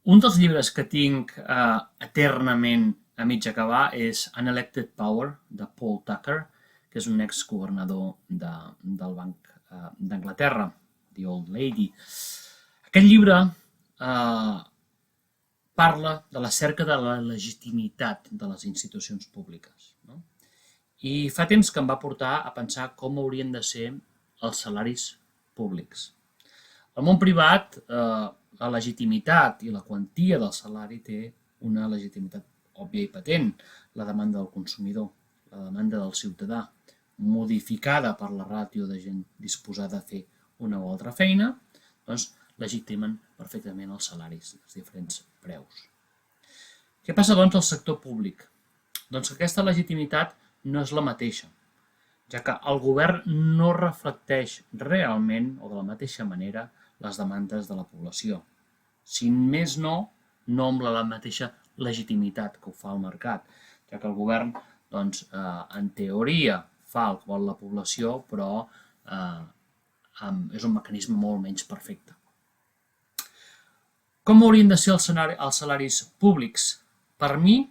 Un dels llibres que tinc eternament a mig acabar és Unelected Power, de Paul Tucker, que és un exgovernador del Banc d'Anglaterra, The Old Lady. Aquest llibre parla de la cerca de la legitimitat de les institucions públiques. No? I fa temps que em va portar a pensar com haurien de ser els salaris públics. Al món privat, la legitimitat i la quantia del salari té una legitimitat òbvia i patent, la demanda del consumidor, la demanda del ciutadà, modificada per la ràtio de gent disposada a fer una o altra feina, doncs legitimen perfectament els salaris, els diferents preus. Què passa, doncs, al sector públic? Doncs que aquesta legitimitat no és la mateixa, ja que el govern no reflecteix realment o de la mateixa manera les demandes de la població. Si més no, no amb la mateixa legitimitat que ho fa el mercat, ja que el govern, doncs, en teoria, fa el que vol la població, però és un mecanisme molt menys perfecte. Com haurien de ser els salaris públics? Per mi,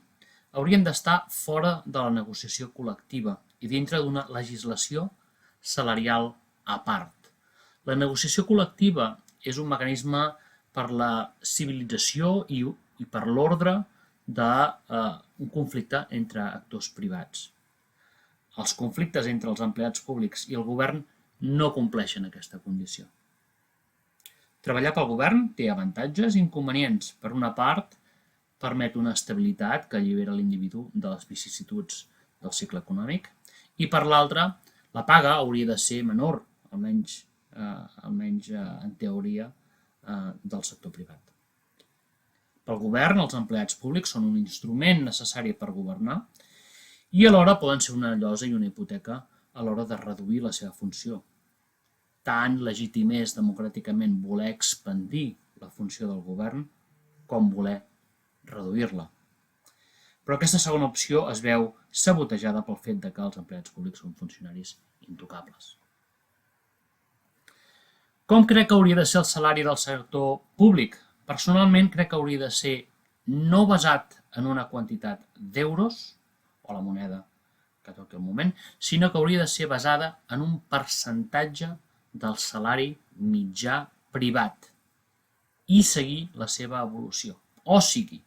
haurien d'estar fora de la negociació col·lectiva i dintre d'una legislació salarial a part. La negociació col·lectiva és un mecanisme per la civilització i per l'ordre d'un conflicte entre actors privats. Els conflictes entre els empleats públics i el govern no compleixen aquesta condició. Treballar pel govern té avantatges i inconvenients. Per una part, permet una estabilitat que allibera l'individu de les vicissituds del cicle econòmic, i per l'altra, la paga hauria de ser menor, almenys en teoria, del sector privat. Pel govern, els empleats públics són un instrument necessari per governar i alhora poden ser una llosa i una hipoteca a l'hora de reduir la seva funció. Tant legítim és democràticament voler expandir la funció del govern com voler reduir-la. Però aquesta segona opció es veu sabotejada pel fet que els empleats públics són funcionaris intocables. Com crec que hauria de ser el salari del sector públic? Personalment crec que hauria de ser no basat en una quantitat d'euros, o la moneda que toqui el moment, sinó que hauria de ser basada en un percentatge del salari mitjà privat i seguir la seva evolució. O sigui,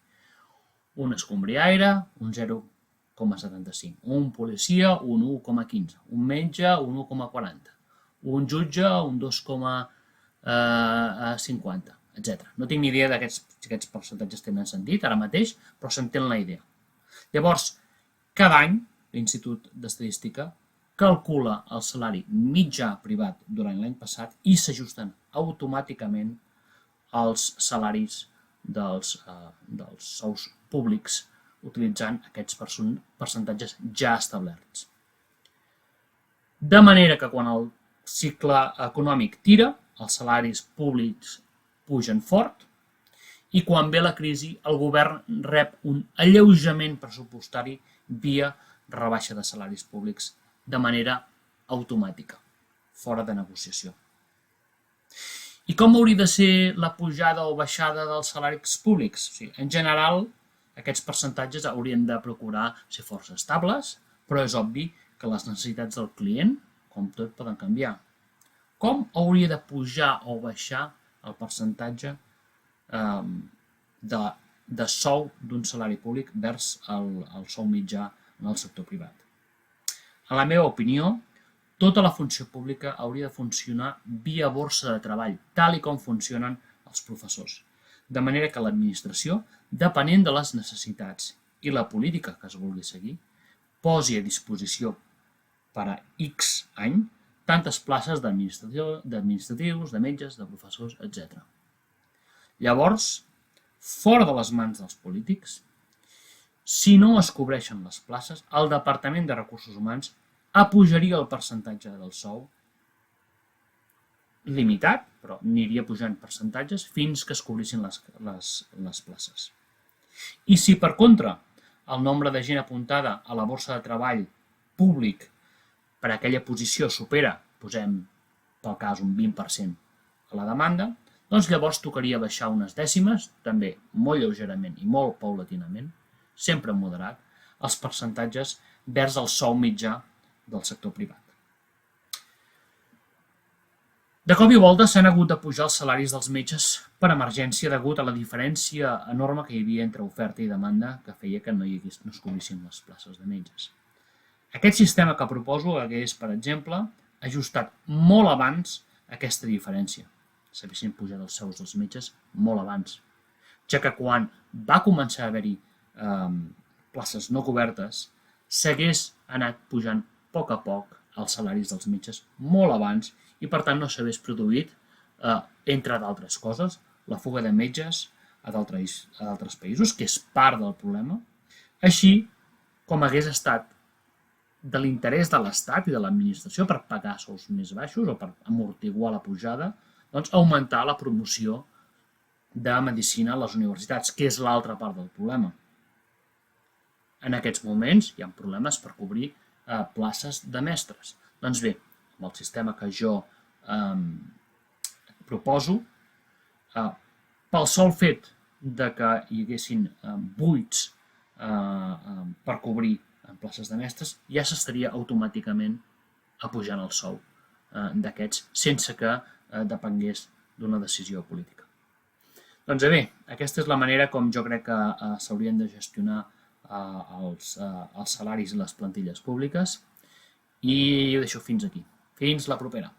un escombriaire, un 0,75, un policia, un 1,15, un metge, un 1,40, un jutge, un 2,50, etc. No tinc ni idea si aquests percentatges tenen sentit ara mateix, però s'entén la idea. Llavors, cada any, l'Institut d'Estadística calcula el salari mitjà privat durant l'any passat i s'ajusten automàticament als salaris dels sous públics utilitzant aquests percentatges ja establerts. De manera que quan el cicle econòmic tira, els salaris públics pugen fort i quan ve la crisi el govern rep un alleujament pressupostari via rebaixa de salaris públics de manera automàtica, fora de negociació. I com hauria de ser la pujada o baixada dels salaris públics? En general, aquests percentatges haurien de procurar ser força estables, però és obvi que les necessitats del client, com tot, poden canviar. Com hauria de pujar o baixar el percentatge de sou d'un salari públic vers el sou mitjà en el sector privat? En la meva opinió, tota la funció pública hauria de funcionar via borsa de treball, tal i com funcionen els professors. De manera que l'administració, depenent de les necessitats i la política que es vulgui seguir, posi a disposició per a X any tantes places d'administratius, de metges, de professors, etc. Llavors, fora de les mans dels polítics, si no es cobreixen les places, el Departament de Recursos Humans apujaria el percentatge del sou limitat, però aniria pujant percentatges fins que es cobrissin les places. I si, per contra, el nombre de gent apuntada a la borsa de treball públic per a aquella posició supera, posem pel cas un 20% a la demanda, doncs llavors tocaria baixar unes dècimes, també molt lleugerament i molt paulatinament, sempre moderat, els percentatges vers el sou mitjà del sector privat. De cop i volta s'han hagut de pujar els salaris dels metges per emergència degut a la diferència enorme que hi havia entre oferta i demanda que feia que no es cobrissin les places de metges. Aquest sistema que proposo hagués, per exemple, ajustat molt abans aquesta diferència. S'haguessin pujat els sous dels metges molt abans, ja que quan va començar a haver-hi places no cobertes, s'hagués anat pujant a poc els salaris dels metges molt abans i per tant no s'hagués produït, entre d'altres coses, la fuga de metges a d'altres països, que és part del problema, així com hagués estat de l'interès de l'Estat i de l'administració per pagar sous més baixos o per amortiguar la pujada, doncs augmentar la promoció de medicina a les universitats, que és l'altra part del problema. En aquests moments hi ha problemes per cobrir places de mestres. Doncs bé, amb el sistema que jo proposo, pel sol fet de que hi haguessin buits per cobrir places de mestres, ja s'estaria automàticament apujant el sou d'aquests sense que depengués d'una decisió política. Doncs bé, aquesta és la manera com jo crec que s'haurien de gestionar els salaris i les plantilles públiques i ho deixo fins aquí. Fins la propera.